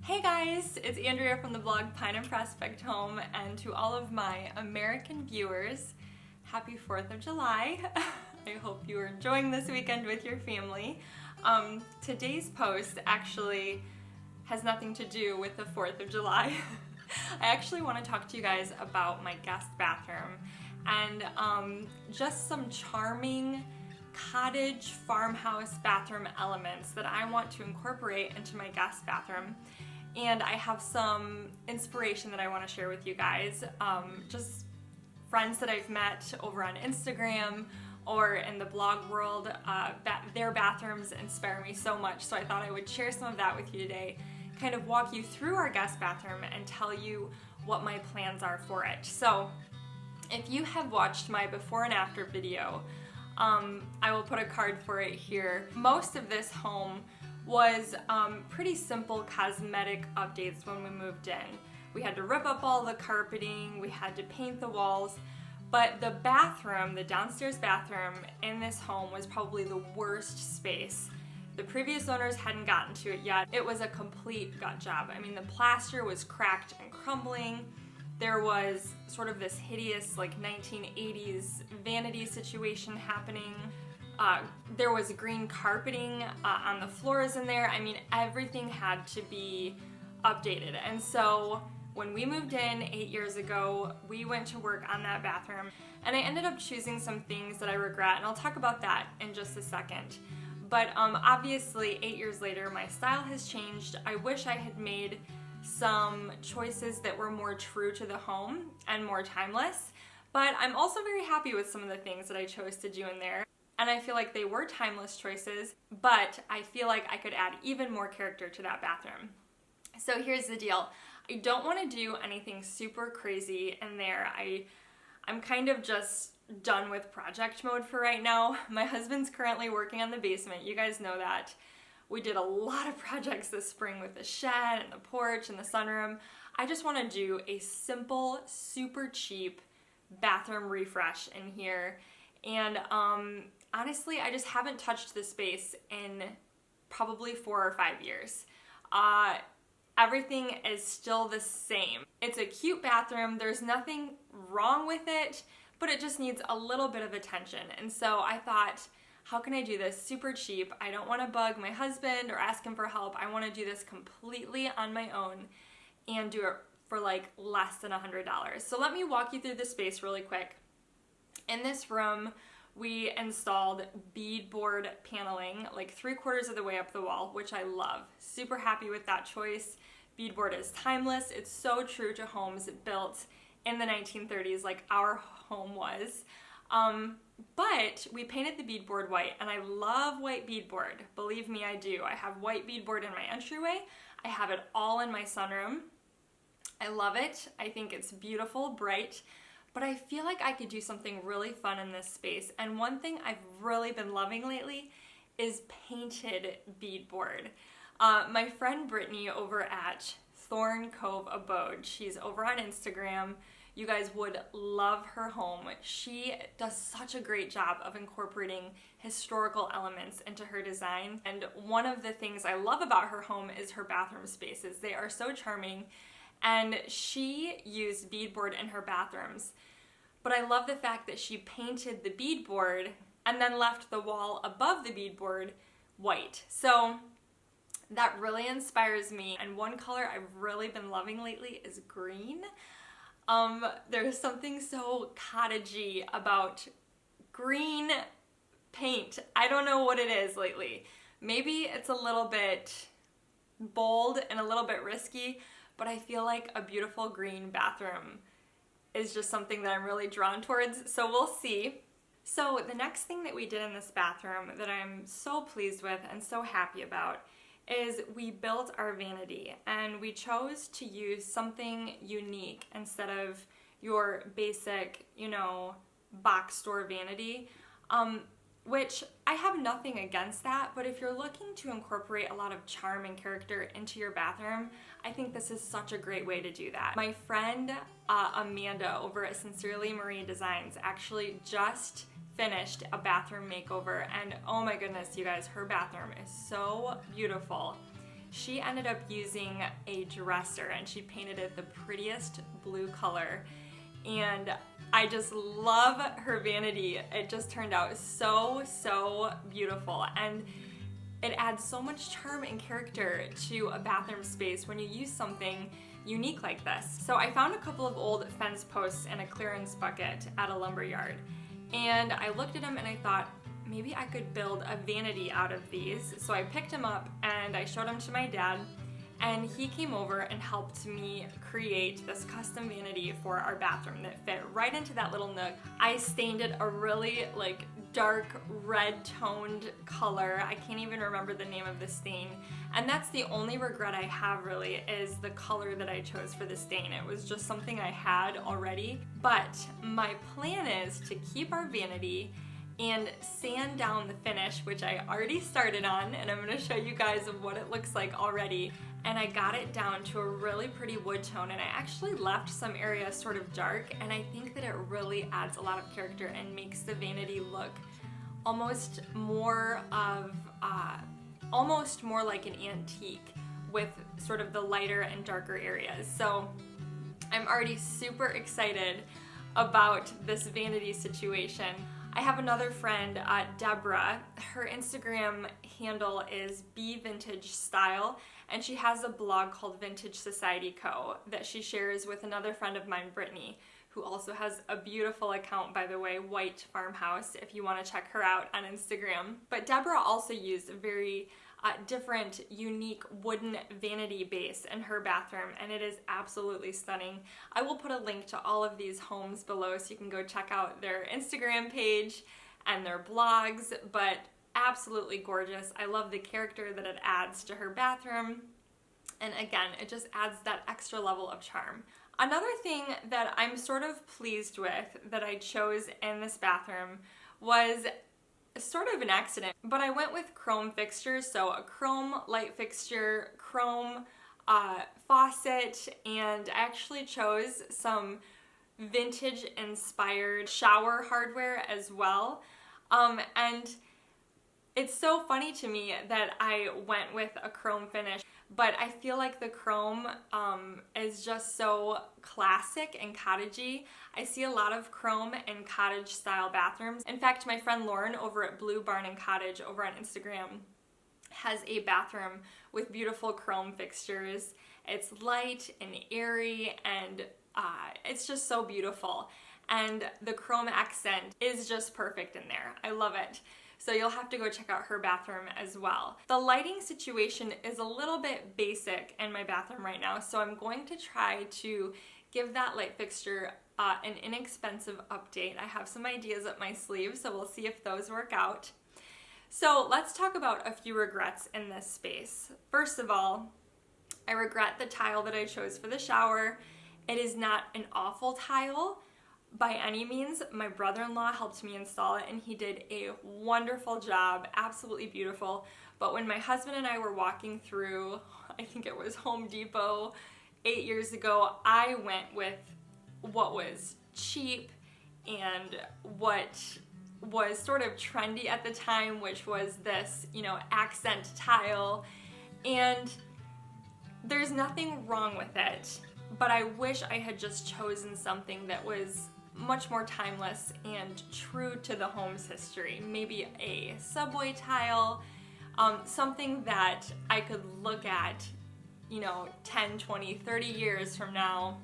Hey guys, it's Andrea from the blog Pine and Prospect Home, and to all of my American viewers, happy 4th of July. I hope you are enjoying this weekend with your family. Today's post actually has nothing to do with the 4th of July. I actually want to talk to you guys about my guest bathroom and just some charming cottage farmhouse bathroom elements that I want to incorporate into my guest bathroom. And I have some inspiration that I want to share with you guys. Just friends that I've met over on Instagram or in the blog world, their bathrooms inspire me so much. So I thought I would share some of that with you today, kind of walk you through our guest bathroom and tell you what my plans are for it. So if you have watched my before and after video, I will put a card for it here. Most of this home was pretty simple cosmetic updates when we moved in. We had to rip up all the carpeting, we had to paint the walls, but the bathroom, the downstairs bathroom in this home was probably the worst space. The previous owners hadn't gotten to it yet. It was a complete gut job. I mean, the plaster was cracked and crumbling. There was sort of this hideous like 1980s vanity situation happening. There was green carpeting on the floors in there. I mean, everything had to be updated. And so when we moved in 8 years ago, we went to work on that bathroom, and I ended up choosing some things that I regret, and I'll talk about that in just a second. But obviously 8 years later, my style has changed. I wish I had made some choices that were more true to the home and more timeless, but I'm also very happy with some of the things that I chose to do in there. And I feel like they were timeless choices, but I feel like I could add even more character to that bathroom. So here's the deal. I don't want to do anything super crazy in there. I'm kind of just done with project mode for right now. My husband's currently working on the basement. You guys know that. We did a lot of projects this spring with the shed and the porch and the sunroom. I just want to do a simple, super cheap bathroom refresh in here. And honestly, I just haven't touched this space in probably 4 or 5 years. Everything is still the same. It's a cute bathroom. There's nothing wrong with it, but it just needs a little bit of attention. And so I thought, how can I do this super cheap? I don't want to bug my husband or ask him for help. I want to do this completely on my own and do it for like less than $100. So let me walk you through the space really quick. In this room, we installed beadboard paneling like 3/4 of the way up the wall, which I love. Super happy with that choice. Beadboard is timeless. It's so true to homes built in the 1930s like our home was. But we painted the beadboard white, and I love white beadboard. Believe me, I do. I have white beadboard in my entryway. I have it all in my sunroom. I love it. I think it's beautiful, bright. But I feel like I could do something really fun in this space. And one thing I've really been loving lately is painted beadboard. My friend Brittany over at Thorn Cove Abode, she's over on Instagram. You guys would love her home. She does such a great job of incorporating historical elements into her design. And one of the things I love about her home is her bathroom spaces. They are so charming. And she used beadboard in her bathrooms. But I love the fact that she painted the beadboard and then left the wall above the beadboard white. So that really inspires me. And one color I've really been loving lately is green. There's something so cottagey about green paint. I don't know what it is lately. Maybe it's a little bit bold and a little bit risky, but I feel like a beautiful green bathroom is just something that I'm really drawn towards, so we'll see. So the next thing that we did in this bathroom that I'm so pleased with and so happy about is we built our vanity, and we chose to use something unique instead of your basic, box store vanity. Which I have nothing against that, but if you're looking to incorporate a lot of charm and character into your bathroom, I think this is such a great way to do that. My friend Amanda over at Sincerely Marie Designs actually just finished a bathroom makeover, and oh my goodness, you guys, her bathroom is so beautiful. she ended up using a dresser and she painted it the prettiest blue color. And I just love her vanity. It just turned out so, so beautiful. And it adds so much charm and character to a bathroom space when you use something unique like this. So I found a couple of old fence posts and a clearance bucket at a lumber yard. And I looked at them and I thought, maybe I could build a vanity out of these. So I picked them up and I showed them to my dad, and he came over and helped me create this custom vanity for our bathroom that fit right into that little nook. I stained it a really dark red toned color. I can't even remember the name of the stain. And that's the only regret I have really, is the color that I chose for the stain. It was just something I had already. But my plan is to keep our vanity and sand down the finish, which I already started on, and I'm gonna show you guys what it looks like already. And I got it down to a really pretty wood tone, and I actually left some areas sort of dark, and I think that it really adds a lot of character and makes the vanity look almost more like an antique with sort of the lighter and darker areas. So I'm already super excited about this vanity situation. I have another friend, Deborah. Her Instagram handle is BVintageStyle, and she has a blog called Vintage Society Co. that she shares with another friend of mine, Brittany, who also has a beautiful account, by the way, White Farmhouse, if you want to check her out on Instagram. But Deborah also used a very different, unique wooden vanity base in her bathroom, and it is absolutely stunning. I will put a link to all of these homes below so you can go check out their Instagram page and their blogs, but absolutely gorgeous. I love the character that it adds to her bathroom, and again, it just adds that extra level of charm. Another thing that I'm sort of pleased with that I chose in this bathroom was sort of an accident, but I went with chrome fixtures, so a chrome light fixture, chrome faucet, and I actually chose some vintage inspired shower hardware as well. And it's so funny to me that I went with a chrome finish, but I feel like the chrome is just so classic and cottagey. I see a lot of chrome in cottage style bathrooms. In fact, my friend Lauren over at Blue Barn and Cottage over on Instagram has a bathroom with beautiful chrome fixtures. It's light and airy, and it's just so beautiful. And the chrome accent is just perfect in there. I love it. So you'll have to go check out her bathroom as well. The lighting situation is a little bit basic in my bathroom right now, so I'm going to try to give that light fixture an inexpensive update. I have some ideas up my sleeve, so we'll see if those work out. So let's talk about a few regrets in this space. First of all, I regret the tile that I chose for the shower. It is not an awful tile by any means. My brother-in-law helped me install it, and he did a wonderful job, absolutely beautiful. But when my husband and I were walking through, I think it was Home Depot 8 years ago, I went with what was cheap and what was sort of trendy at the time, which was this, accent tile. And there's nothing wrong with it, but I wish I had just chosen something that was much more timeless and true to the home's history. Maybe a subway tile, something that I could look at, 10, 20, 30 years from now,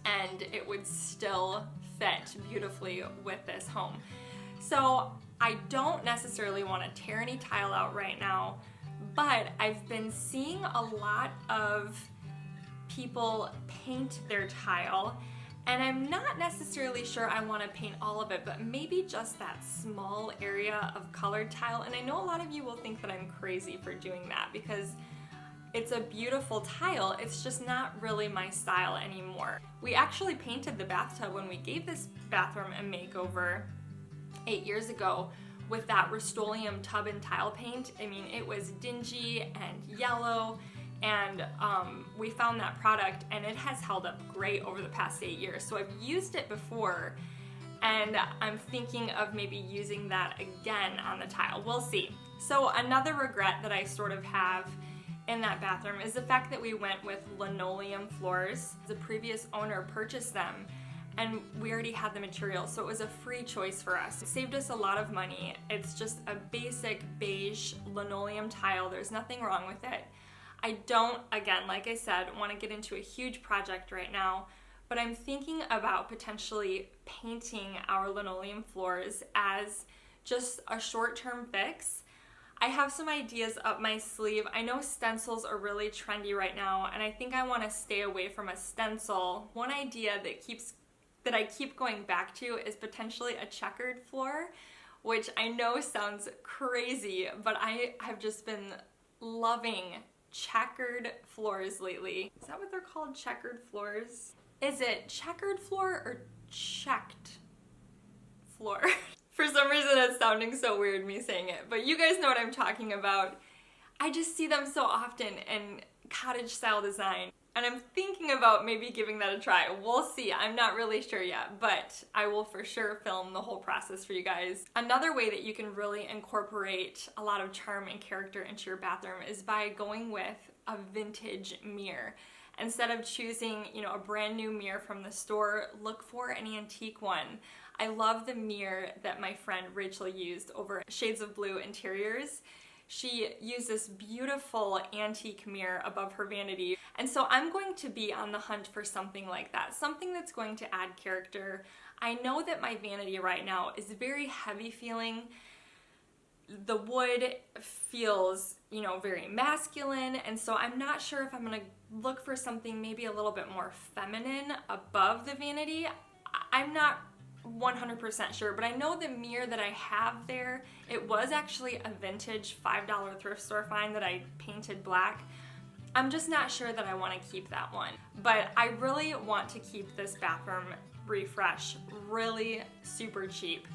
and it would still fit beautifully with this home. So I don't necessarily want to tear any tile out right now, but I've been seeing a lot of people paint their tile, and I'm not necessarily sure I want to paint all of it, but maybe just that small area of colored tile. And I know a lot of you will think that I'm crazy for doing that because it's a beautiful tile, it's just not really my style anymore. We actually painted the bathtub when we gave this bathroom a makeover 8 years ago with that Rust-Oleum tub and tile paint. I mean, it was dingy and yellow, and we found that product, and it has held up great over the past 8 years. So I've used it before, and I'm thinking of maybe using that again on the tile. We'll see. So another regret that I sort of have in that bathroom is the fact that we went with linoleum floors. The previous owner purchased them and we already had the material, so it was a free choice for us. It saved us a lot of money. It's just a basic beige linoleum tile. There's nothing wrong with it. I don't, again, like I said, want to get into a huge project right now, but I'm thinking about potentially painting our linoleum floors as just a short-term fix. I have some ideas up my sleeve. I know stencils are really trendy right now, and I think I want to stay away from a stencil. One idea that I keep going back to is potentially a checkered floor, which I know sounds crazy, but I have just been loving checkered floors lately. Is that what they're called, checkered floors? Is it checkered floor or checked floor? For some reason it's sounding so weird me saying it, but you guys know what I'm talking about. I just see them so often in cottage style design, and I'm thinking about maybe giving that a try. We'll see, I'm not really sure yet, but I will for sure film the whole process for you guys. Another way that you can really incorporate a lot of charm and character into your bathroom is by going with a vintage mirror. Instead of choosing, a brand new mirror from the store, look for an antique one. I love the mirror that my friend Rachel used over at Shades of Blue Interiors. She used this beautiful antique mirror above her vanity. And so I'm going to be on the hunt for something like that, something that's going to add character. I know that my vanity right now is very heavy feeling. The wood feels, very masculine, and so I'm not sure if I'm gonna look for something maybe a little bit more feminine above the vanity. I'm not 100% sure, but I know the mirror that I have there, it was actually a vintage $5 thrift store find that I painted black. I'm just not sure that I want to keep that one, but I really want to keep this bathroom refresh really super cheap.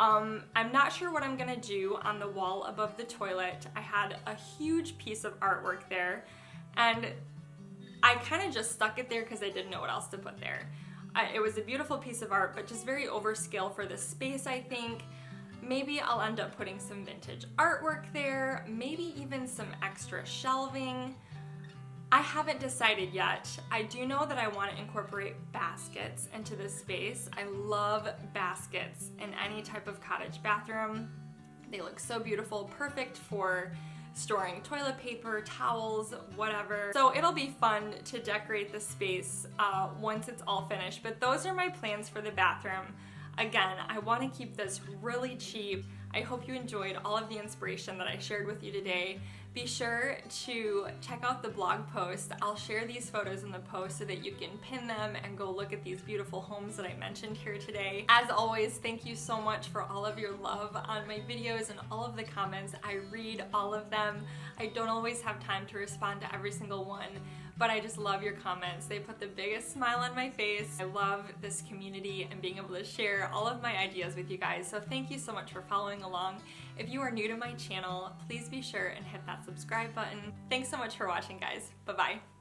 I'm not sure what I'm gonna do on the wall above the toilet. I had a huge piece of artwork there, and I kind of just stuck it there because I didn't know what else to put there. It was a beautiful piece of art, but just very overskill for this space, I think. Maybe I'll end up putting some vintage artwork there, maybe even some extra shelving. I haven't decided yet. I do know that I want to incorporate baskets into this space. I love baskets in any type of cottage bathroom. They look so beautiful, perfect for storing toilet paper, towels, whatever. So it'll be fun to decorate the space once it's all finished. But those are my plans for the bathroom. Again, I want to keep this really cheap. I hope you enjoyed all of the inspiration that I shared with you today. Be sure to check out the blog post. I'll share these photos in the post so that you can pin them and go look at these beautiful homes that I mentioned here today. As always, thank you so much for all of your love on my videos and all of the comments. I read all of them. I don't always have time to respond to every single one, but I just love your comments. They put the biggest smile on my face. I love this community and being able to share all of my ideas with you guys. So thank you so much for following along. If you are new to my channel, please be sure and hit that subscribe button. Thanks so much for watching, guys. Bye-bye.